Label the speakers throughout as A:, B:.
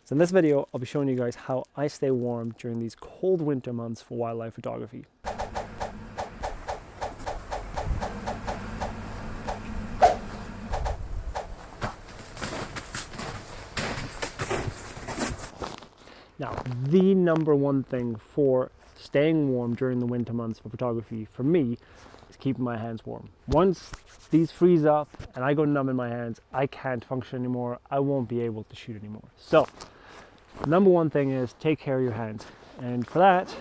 A: So in this video, I'll be showing you guys how I stay warm during these cold winter months for wildlife photography. Now, the number one thing for staying warm during the winter months for photography, for me, is keeping my hands warm. Once these freeze up and I go numb in my hands, I can't function anymore. I won't be able to shoot anymore. So, number one thing is take care of your hands. And for that,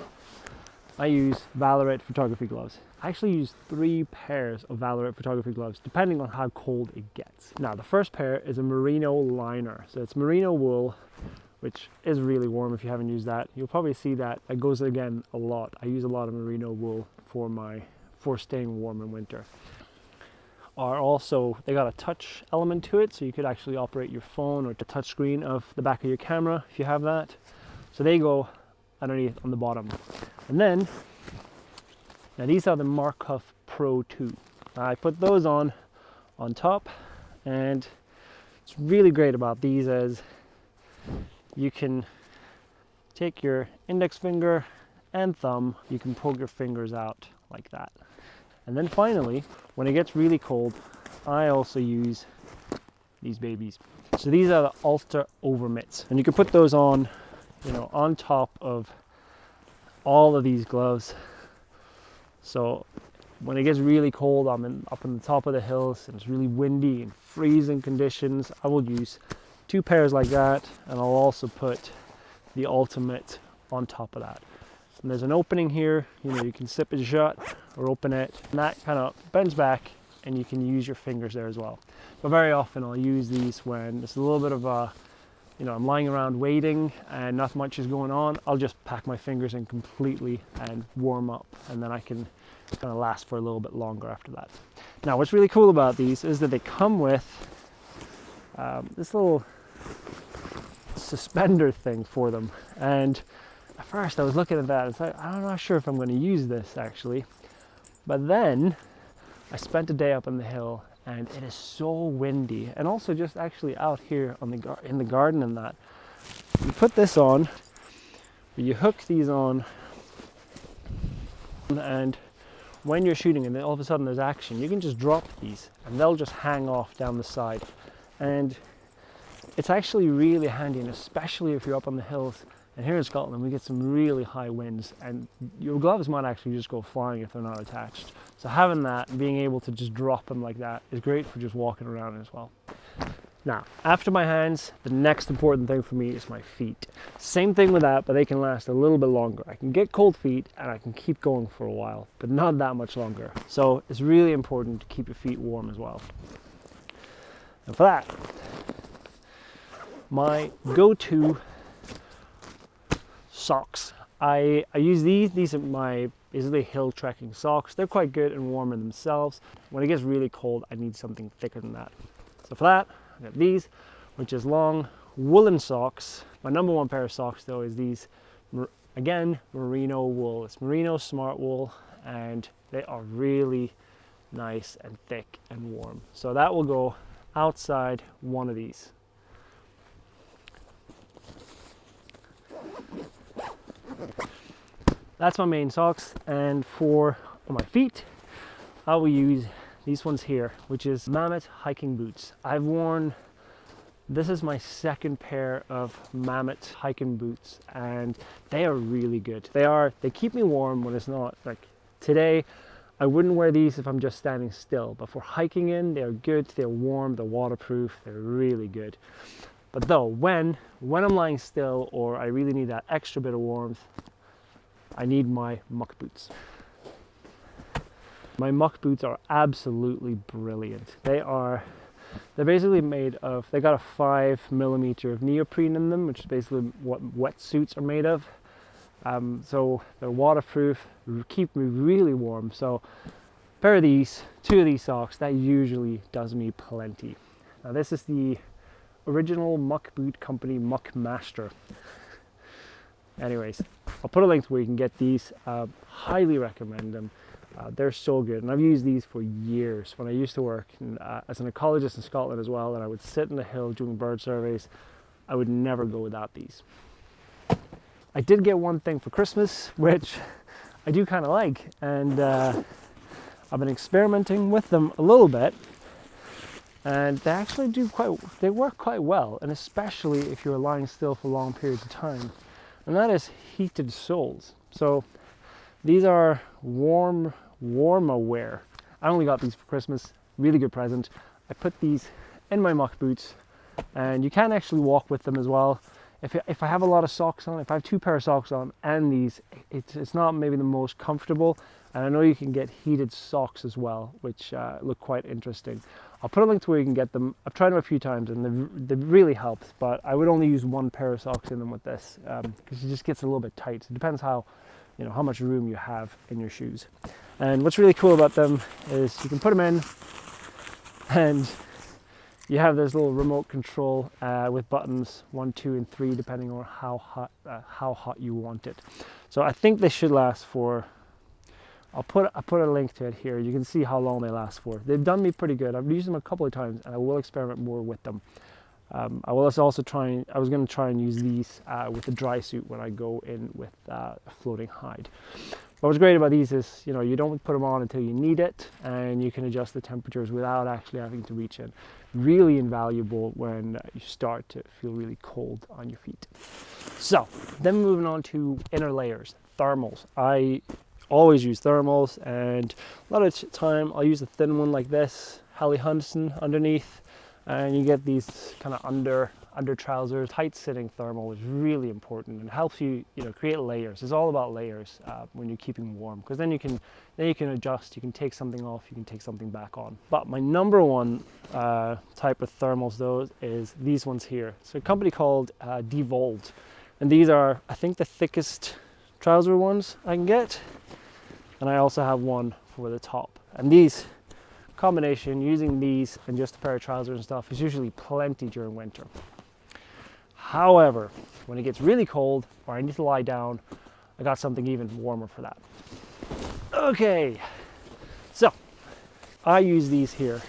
A: I use Over-Mitt photography gloves. I actually use 3 pairs of Over-Mitt photography gloves, depending on how cold it gets. Now, the first pair is a Merino liner. So it's Merino wool, which is really warm if you haven't used that. You'll probably see that it goes again a lot. I use a lot of Merino wool for staying warm in winter. They got a touch element to it, so you could actually operate your phone or the touch screen of the back of your camera if you have that. So they go underneath on the bottom. And then, now these are the Markhof Pro 2. I put those on top, and it's really great about these is you can take your index finger and thumb, you can poke your fingers out like that. And then finally, when it gets really cold, I also use these babies. So these are the Alta Over-Mitts, and you can put those on, on top of all of these gloves. So when it gets really cold, I'm up on the top of the hills and it's really windy and freezing conditions, I will use 2 pairs like that, and I'll also put the Ultimate on top of that. And there's an opening here, you can zip it shut or open it, and that kind of bends back and you can use your fingers there as well. But very often I'll use these when it's a little bit of a, I'm lying around waiting and not much is going on. I'll just pack my fingers in completely and warm up, and then I can kind of last for a little bit longer after that. Now, what's really cool about these is that they come with this little suspender thing for them. And at first I was looking at that, it's like, I'm not sure if I'm going to use this actually. But then I spent a day up on the hill and it is so windy, and also just actually out here on in the garden and that. You put this on, you hook these on, and when you're shooting and then all of a sudden there's action, you can just drop these and they'll just hang off down the side. And it's actually really handy, and especially if you're up on the hills. And here in Scotland, we get some really high winds, and your gloves might actually just go flying if they're not attached. So having that and being able to just drop them like that is great for just walking around as well. Now, after my hands, the next important thing for me is my feet. Same thing with that, but they can last a little bit longer. I can get cold feet and I can keep going for a while, but not that much longer. So it's really important to keep your feet warm as well. And for that, my go-to socks. I use these are my basically hill trekking socks. They're quite good and warm in themselves. When it gets really cold, I need something thicker than that. So for that, I got these, which is long woolen socks. My number one pair of socks though is these, again, Merino wool. It's Merino Smart Wool, and they are really nice and thick and warm. So that will go outside one of these. That's my main socks, and for my feet, I will use these ones here, which is Mammoth hiking boots. This is my second pair of Mammoth hiking boots, and they are really good. They keep me warm when it's not, like today, I wouldn't wear these if I'm just standing still, but for hiking in, they're good, they're warm, they're waterproof, they're really good. But though, when I'm lying still or I really need that extra bit of warmth, I need my muck boots. My muck boots are absolutely brilliant. They're basically made of, they got a 5mm of neoprene in them, which is basically what wetsuits are made of. So they're waterproof, keep me really warm. So a pair of these, 2 of these socks, that usually does me plenty. Now this is the original muck boot company, Muck Master. Anyways, I'll put a link to where you can get these. Highly recommend them. They're so good, and I've used these for years. When I used to work as an ecologist in Scotland as well, and I would sit in the hill doing bird surveys, I would never go without these. I did get one thing for Christmas, which I do kind of like, and I've been experimenting with them a little bit, and they actually they work quite well, and especially if you're lying still for long periods of time, and that is heated soles. So these are warmer wear. I only got these for Christmas, really good present. I put these in my muck boots, and you can actually walk with them as well. If I have a lot of socks on, if I have 2 pair of socks on and these, it's not maybe the most comfortable, and I know you can get heated socks as well, which look quite interesting. I'll put a link to where you can get them. I've tried them a few times and they really helped, but I would only use 1 pair of socks in them with this, because it just gets a little bit tight. So it depends how much room you have in your shoes. And what's really cool about them is you can put them in, and you have this little remote control with buttons 1, 2, and 3, depending on how hot you want it. So I think they should last for, I'll put a link to it here. You can see how long they last for. They've done me pretty good. I've used them a couple of times, and I will experiment more with them. I was going to try and use these with the dry suit when I go in with a floating hide. But what's great about these is, you don't put them on until you need it, and you can adjust the temperatures without actually having to reach in. Really invaluable when you start to feel really cold on your feet. So then moving on to inner layers, thermals. I always use thermals, and a lot of the time I'll use a thin one like this, Helly Hansen underneath, and you get these kind of under trousers. Tight sitting thermal is really important and helps you create layers. It's all about layers when you're keeping warm, because then you can adjust. You can take something off, you can take something back on. But my number one type of thermals though is these ones here. So a company called Devold, and these are, I think, the thickest trouser ones I can get, and I also have one for the top. And these combination, using these and just a pair of trousers and stuff, is usually plenty during winter. However, when it gets really cold or I need to lie down, I got something even warmer for that. Okay, so I use these here.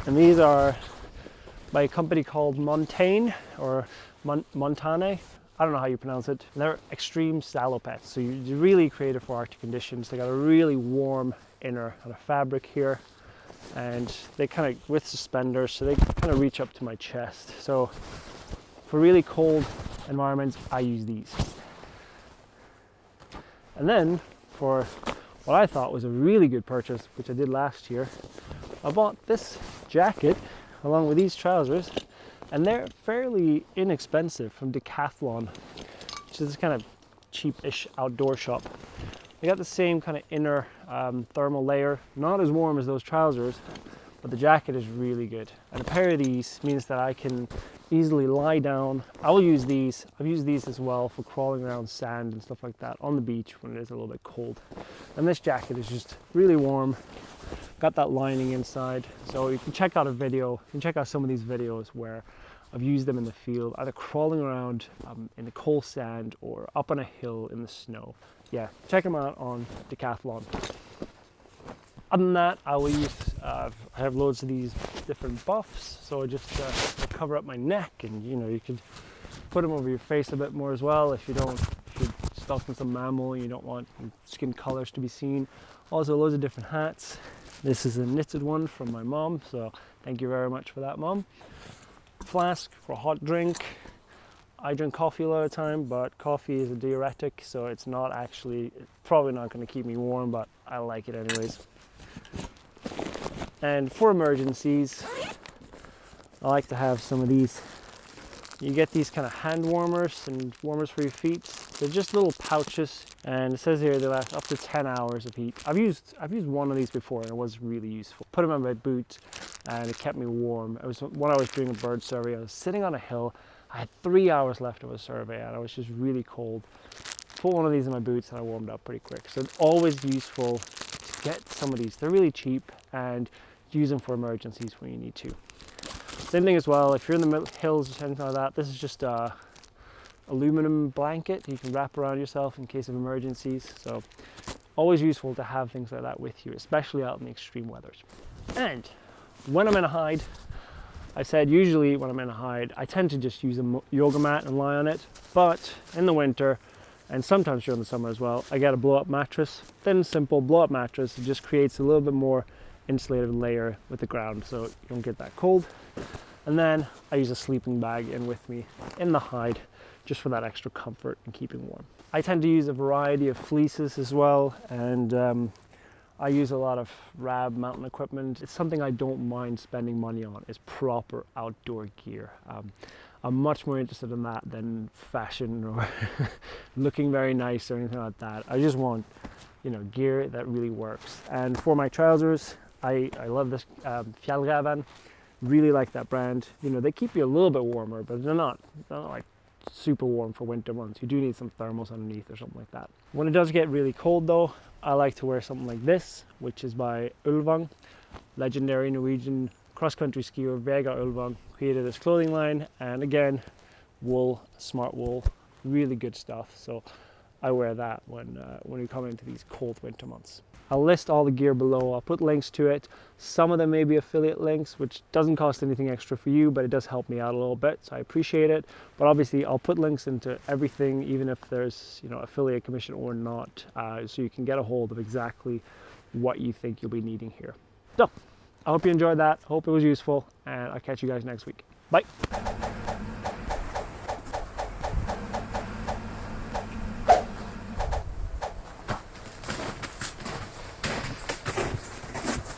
A: And these are by a company called Montane or Montane. I don't know how you pronounce it. And they're extreme salopettes, so you're really created for Arctic conditions. They got a really warm inner kind of fabric here, and they kind of, with suspenders, so they kind of reach up to my chest. So for really cold environments, I use these. And then for what I thought was a really good purchase, which I did last year, I bought this jacket along with these trousers, and they're fairly inexpensive from Decathlon, which is this kind of cheap-ish outdoor shop. They got the same kind of inner thermal layer, not as warm as those trousers, but the jacket is really good. And a pair of these means that I can easily lie down. I will use these. I've used these as well for crawling around sand and stuff like that on the beach when it is a little bit cold. And this jacket is just really warm. Got that lining inside, so you can check out some of these videos where I've used them in the field, either crawling around in the cold sand or up on a hill in the snow. Yeah, check them out on Decathlon. Other than that, I will use, I have loads of these different buffs, so I just cover up my neck, and you can put them over your face a bit more as well if you're stuck in some mammal and you don't want skin colors to be seen. Also loads of different hats. This is a knitted one from my mom, so thank you very much for that, Mom. Flask for a hot drink. I drink coffee a lot of the time, but coffee is a diuretic, so it's probably not going to keep me warm, but I like it anyways. And for emergencies, I like to have some of these. You get these kind of hand warmers and warmers for your feet. They're just little pouches, and it says here they last up to 10 hours of heat. I've used one of these before, and it was really useful. Put them on my boot, and it kept me warm. It was when I was doing a bird survey. I was sitting on a hill. I had 3 hours left of a survey, and I was just really cold. Put one of these in my boots, and I warmed up pretty quick. So it's always useful to get some of these. They're really cheap, and use them for emergencies when you need to. Same thing as well, if you're in the hills or anything like that, this is just a aluminum blanket you can wrap around yourself in case of emergencies. So always useful to have things like that with you, especially out in the extreme weathers. And when I'm in a hide, I said usually when I'm in a hide, I tend to just use a yoga mat and lie on it. But in the winter, and sometimes during the summer as well, I get a blow-up mattress. Thin, simple blow-up mattress. It just creates a little bit more insulated layer with the ground so you don't get that cold. And then I use a sleeping bag in with me in the hide just for that extra comfort and keeping warm. I tend to use a variety of fleeces as well, and I use a lot of Rab mountain equipment. It's something I don't mind spending money on, is proper outdoor gear. I'm much more interested in that than fashion or looking very nice or anything like that. I just want, gear that really works. And for my trousers, I love this Fjällräven. Really like that brand. They keep you a little bit warmer, but they're not like super warm for winter months. You do need some thermals underneath or something like that. When it does get really cold though, I like to wear something like this, which is by Ulvang, legendary Norwegian cross-country skier Vega Ulvang created this clothing line, and again, wool, smart wool, really good stuff. So I wear that when we come into these cold winter months. I'll list all the gear below. I'll put links to it. Some of them may be affiliate links, which doesn't cost anything extra for you, but it does help me out a little bit, so I appreciate it. But obviously, I'll put links into everything, even if there's affiliate commission or not, so you can get a hold of exactly what you think you'll be needing here. So I hope you enjoyed that. Hope it was useful, and I'll catch you guys next week. Bye.